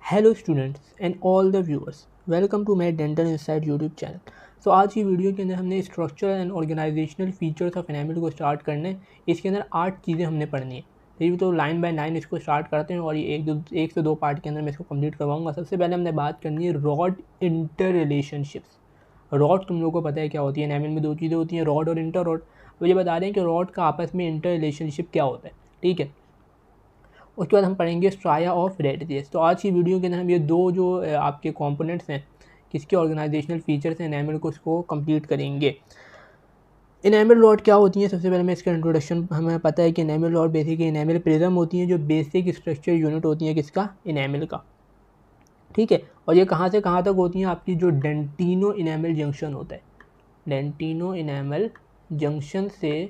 Hello students and all the viewers, welcome to my dental inside YouTube channel. So आज की video के अंदर हमने structure and organizational features of enamel को start करना है। इसके अंदर 8 चीज़ें हमने पढ़नी है। तो लाइन बाय लाइन इसको स्टार्ट करते हैं और ये एक से दो पार्ट के अंदर मैं इसको कंप्लीट करवाऊंगा। सबसे पहले हमने बात करनी है रॉड इंटर रिलेशनशिप्स। रॉड तुम लोगों को पता है क्या होती है, एनामिल में दो चीज़ें होती हैं, रॉड और इंटर रॉड। तो ये बता रहे हैं कि रॉड का आपस में इंटर रिलेशनशिप क्या होता है। ठीक है, उसके बाद हम पढ़ेंगे स्ट्राया ऑफ रेडियस। तो आज की वीडियो के अंदर हम ये दो जो आपके कंपोनेंट्स हैं, किसके ऑर्गेनाइजेशनल फीचर्स हैं एनामिल को, उसको कंप्लीट करेंगे। एनामिल रॉड क्या होती है, सबसे पहले मैं इसका इंट्रोडक्शन, हमें पता है कि enamel rod basically enamel prism होती है, जो बेसिक स्ट्रक्चर यूनिट होती है किसका, एनामिल का। ठीक है, और ये कहाँ से कहाँ तक होती हैं, आपकी जो डेंटिनो एनामिल जंक्शन होता है, डेंटिनो एनामिल जंक्शन से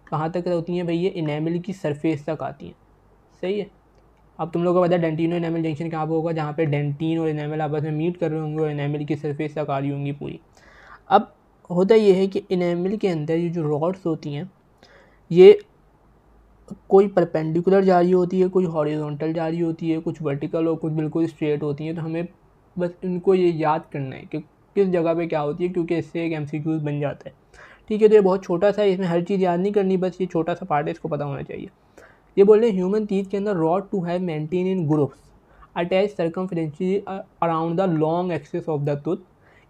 कहाँ तक होती हैं भाई, ये एनामिल की सरफेस तक आती हैं। सही है। अब तुम लोगों को पता है डेंटिनो एनामिल जंक्शन कहाँ पर होगा, जहाँ पे डेंटिन और एनामिल आपस में मीट कर रहे होंगे और एनामिल की सरफेस तक आ रही होंगी पूरी। अब होता ये है कि एनामिल के अंदर ये जो रॉड्स होती हैं, ये कोई परपेंडिकुलर जा रही होती है, कोई हॉरिजॉन्टल जा रही होती है, कुछ वर्टिकल और कुछ बिल्कुल स्ट्रेट होती हैं। तो हमें बस इनको ये याद करना है कि किस जगह पे क्या होती है, क्योंकि इससे एक MCQ बन जाता है। ठीक है, तो ये बहुत छोटा सा है, इसमें हर चीज़ याद नहीं करनी, बस ये छोटा सा पार्ट है, इसको पता होना चाहिए। ये बोल रहे हैं ह्यूमन टीथ के अंदर rod to have maintain in groups attach circumferentially around the long axis of the tooth.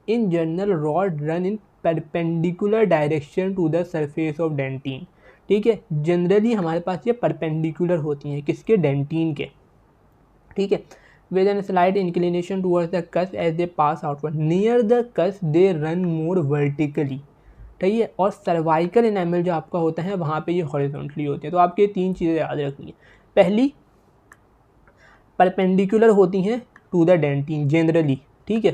In general rod run in perpendicular direction to the surface of dentin. ठीक है, जनरली हमारे पास ये परपेंडिकुलर होती हैं, किसके, dentin के। ठीक है, with an slight inclination towards the cusp as they pass outward. Near the cusp they run more vertically. ठीक है, और सर्वाइकल एनामल जो आपका होता है वहाँ पे ये हॉरिजॉन्टली होती है। तो आपके तीन चीज़ें याद रखनी है। पहली, परपेंडिकुलर होती हैं टू द डेंटिन जनरली। ठीक है,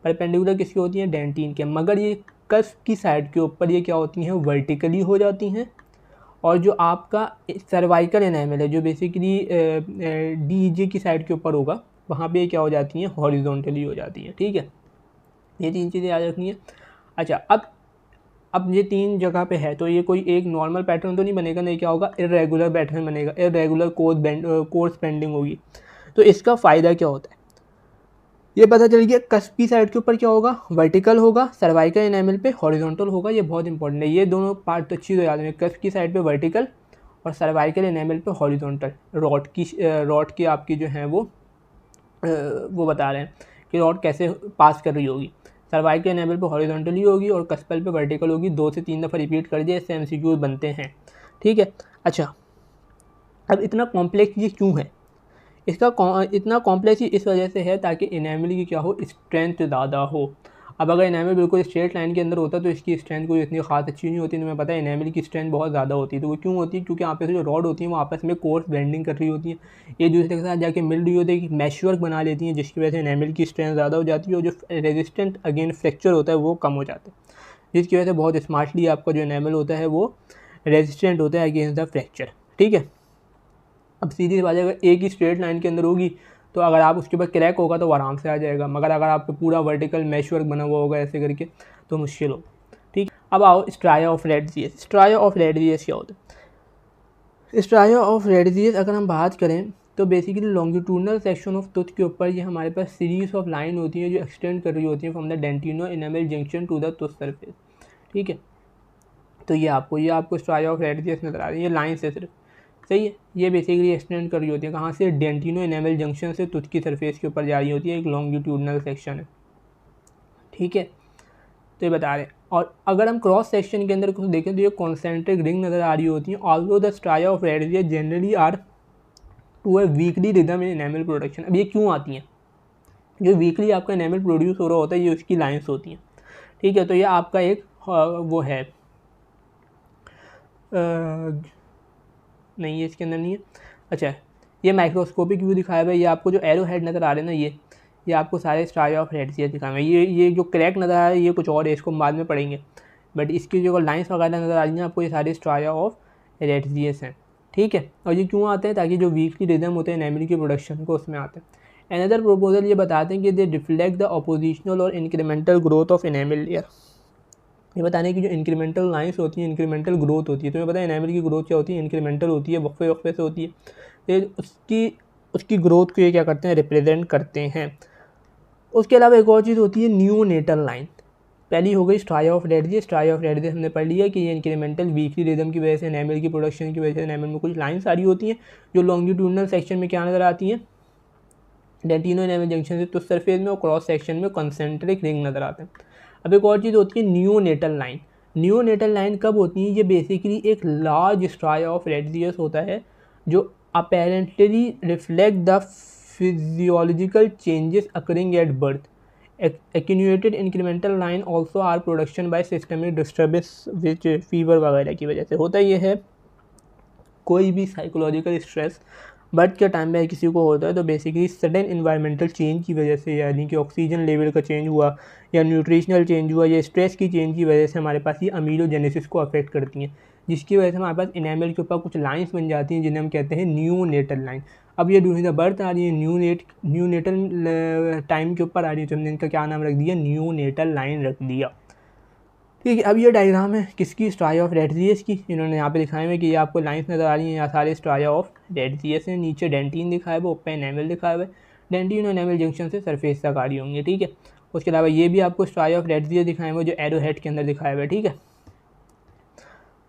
परपेंडिकुलर किसकी होती हैं, डेंटिन के, मगर ये कस्प की साइड के ऊपर ये क्या होती हैं, वर्टिकली हो जाती हैं। और जो आपका सर्वाइकल एनामल है, जो बेसिकली DEJ की साइड के ऊपर होगा, वहाँ पे क्या हो जाती हैं, हॉरिजॉन्टली हो जाती हैं। ठीक है, ये तीन चीज़ें याद रखनी है। अच्छा, अब ये तीन जगह पे है, तो ये कोई एक नॉर्मल पैटर्न तो नहीं बनेगा, नहीं क्या होगा, इरेगुलर पैटर्न बनेगा, इरेगुलर कोर्स बेंडिंग होगी। तो इसका फ़ायदा क्या होता है, ये पता चल गया। कस्प की साइड के ऊपर क्या होगा, वर्टिकल होगा, सर्वाइकल एनामल पे हॉरिजॉन्टल होगा। ये बहुत इंपॉर्टेंट है, ये दोनों पार्ट तो अच्छी तो याद रखें, कस्प की साइड पे वर्टिकल और सर्वाइकल एनामल पे हॉरिजॉन्टल। रॉड की आपकी जो है वो बता रहे हैं कि रॉड कैसे पास कर रही होगी। सर्वाइकल एनामल पे हॉरिजॉन्टली होगी और कस्पल पे वर्टिकल होगी। 2 से 3 दफ़ा रिपीट कर दिया, इससे MCQ बनते हैं। ठीक है, अच्छा, अब इतना कॉम्प्लेक्स ये क्यों है, इसका इतना कॉम्प्लेक्स इस वजह से है ताकि एनामल की क्या हो, स्ट्रेंथ ज़्यादा हो। अब अगर एनामल बिल्कुल स्ट्रेट लाइन के अंदर होता तो इसकी स्ट्रेंथ कोई इतनी खास अच्छी नहीं होती। तुम्हें पता है एनामल की स्ट्रेंथ बहुत ज़्यादा होती है। तो वो क्यों होती है, क्योंकि आपस में जो रॉड होती है वो आपस में कोर्स बेंडिंग कर रही होती है, एक दूसरे के साथ जाके मिल रही होती है, मैशवर्क बना लेती हैं, जिसकी वजह से एनामल की स्ट्रेंथ ज़्यादा हो जाती है और जो रेजिस्टेंट अगेंस्ट फ्रैक्चर होता है वो कम हो जाता है, जिसकी वजह से बहुत स्मार्टली आपका जो एनामल होता है वो रेजिस्टेंट होता है अगेंस्ट द फ्रैक्चर। ठीक है, अब सीधी सी बात है, अगर एक ही स्ट्रेट लाइन के अंदर होगी तो अगर आप उसके ऊपर क्रैक होगा तो वो आराम से आ जाएगा, मगर अगर आप पे पूरा वर्टिकल मैशवर्क बना हुआ होगा ऐसे करके तो मुश्किल होगा। ठीक, अब आओ striae of radius. Striae of radius क्या होता है, स्ट्राया ऑफ रेडियस अगर हम बात करें तो basically longitudinal section of tooth के ऊपर ये हमारे पास सीरीज ऑफ लाइन होती है जो एक्सटेंड कर रही होती है from the dentino enamel junction to the tooth surface. ठीक है, तो ये आपको स्ट्राया ऑफ रेडियस नजर आ रही है, ये लाइन से सिर्फ। सही है, ये बेसिकली एक्सटेंड कर रही होती है कहाँ से, डेंटिनो एनामल जंक्शन से टूथ की सरफेस के ऊपर जा रही होती है, एक लॉन्गिट्यूडनल सेक्शन है। ठीक है, तो ये बता रहे हैं। और अगर हम क्रॉस सेक्शन के अंदर कुछ देखें तो ये कॉन्सेंट्रिक रिंग नज़र आ रही होती है। Although the striae of radius generally are to a weekly rhythm in enamel production. अब ये क्यों आती हैं, जो वीकली आपका एनामल प्रोड्यूस हो रहा होता है ये उसकी लाइन्स होती हैं। ठीक है, तो ये आपका एक वो है नहीं, ये इसके अंदर नहीं है। अच्छा, ये माइक्रोस्कोपिक व्यू दिखाया हुआ है, ये आपको जो एरो हेड नज़र आ रहे हैं ना, ये आपको सारे स्ट्राया ऑफ रेडियस दिखाए हुए हैं। ये जो क्रैक नज़र आ रहा है ये कुछ और है, इसको हम बाद में पढ़ेंगे, बट इसकी जो लाइन्स वगैरह नज़र आ रही हैं आपको, ये सारे स्ट्राया ऑफ रेडियस हैं। ठीक है, और ये क्यों आते हैं, ताकि जो वीकली रिदम होते हैं एनामल की प्रोडक्शन को उसमें आते हैं। अनदर प्रोपोजल ये बताते हैं कि दे रिफ्लेक्ट द अपोजिशनल और incremental growth of enamel layer. ये बताने की जो इंक्रीमेंटल लाइन्स होती हैं, इंक्रीमेंटल ग्रोथ होती है। तुम्हें पता है एनामल की ग्रोथ क्या होती है, इंक्रीमेंटल होती है, वक्फे वक्फे से होती है। तो उसकी उसकी ग्रोथ को ये क्या करते हैं, रिप्रेजेंट करते हैं। उसके अलावा एक और चीज़ होती है नियोनेटल लाइन। पहली हो गई स्ट्राया ऑफ रेडजियस। स्ट्राया ऑफ रेडजियस हमने पढ़ लिया कि ये इंक्रीमेंटल वीकली रिदम की वजह से एनेमल की प्रोडक्शन की वजह से एनेमल में कुछ लाइन्स आ रही होती हैं जो लॉन्गिट्यूडनल सेक्शन में क्या नज़र आती हैं, डेंटिनो एनेमल जंक्शन से तुस सरफेस में, और क्रॉस सेक्शन में कंसेंट्रिक रिंग नज़र आते हैं। अब एक और चीज़ होती है नियोनेटल लाइन। नियोनेटल लाइन कब होती है, ये बेसिकली एक लार्ज स्ट्राया ऑफ रेडजियस होता है जो apparently reflect the physiological changes occurring at birth. Accumulated incremental line also are production by systemic disturbance which fever वगैरह की वजह से होता ये है। कोई भी साइकोलॉजिकल स्ट्रेस बर्थ के टाइम में किसी को होता है तो बेसिकली सडन इन्वायरमेंटल चेंज की वजह से, यानी कि ऑक्सीजन लेवल का चेंज हुआ या न्यूट्रिशनल चेंज हुआ या स्ट्रेस की चेंज की वजह से हमारे पास ये अमीलोजेनेसिस को अफेक्ट करती हैं, जिसकी वजह से हमारे पास इनेमल के ऊपर कुछ लाइंस बन जाती हैं जिन्हें हम कहते हैं न्यूनेटल लाइन। अब ये ड्यूरिंग द बर्थ आ रही है, न्यूनेटल टाइम के ऊपर आ रही है, तो हमने इनका क्या नाम रख दिया, न्यूनेटल लाइन रख दिया। ठीक है, अब ये डायग्राम है किसकी, स्ट्राया ऑफ रेडजियस की। इन्होंने यहाँ पे दिखाए हुए कि ये आपको लाइंस नज़र आ रही हैं, यहाँ सारे स्ट्राया ऑफ रेडजियस हैं। नीचे डेंटिन दिखाया हुआ, ऊपर एनेमल दिखाया हुआ है। डेंटिन और एनेमल जंक्शन से सरफेस तक आ रही होंगी, ठीक है। उसके अलावा ये भी आपको स्ट्राया ऑफ रेडजियस दिखाए हुए जो एरो हेड के अंदर दिखाया हुआ है, ठीक है।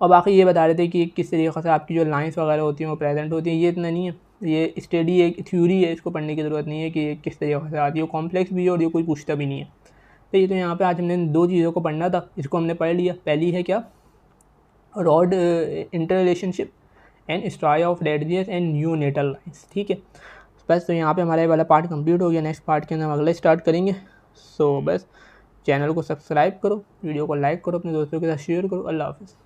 और बाकी ये बता रहे थे कि किस तरीके से आपकी जो लाइंस वगैरह होती हैं वो प्रेजेंट होती हैं। ये इतना नहीं है, ये स्टडी एक थ्योरी है, इसको पढ़ने की ज़रूरत नहीं है कि किस तरीके से आती है, कॉम्प्लेक्स भी है और ये कोई पूछता भी नहीं है। तो ये तो यहाँ पे आज हमने दो चीज़ों को पढ़ना था, इसको हमने पढ़ लिया। पहली है क्या, rod inter relationship and striae of Retzius and neonatal lines, ठीक है। बस तो यहाँ पे हमारा ये वाला पार्ट कंप्लीट हो गया। नेक्स्ट पार्ट के अंदर हम अगला स्टार्ट करेंगे। सो बस चैनल को सब्सक्राइब करो, वीडियो को लाइक करो, अपने दोस्तों के साथ शेयर करो। अल्लाह हाफ़िज़।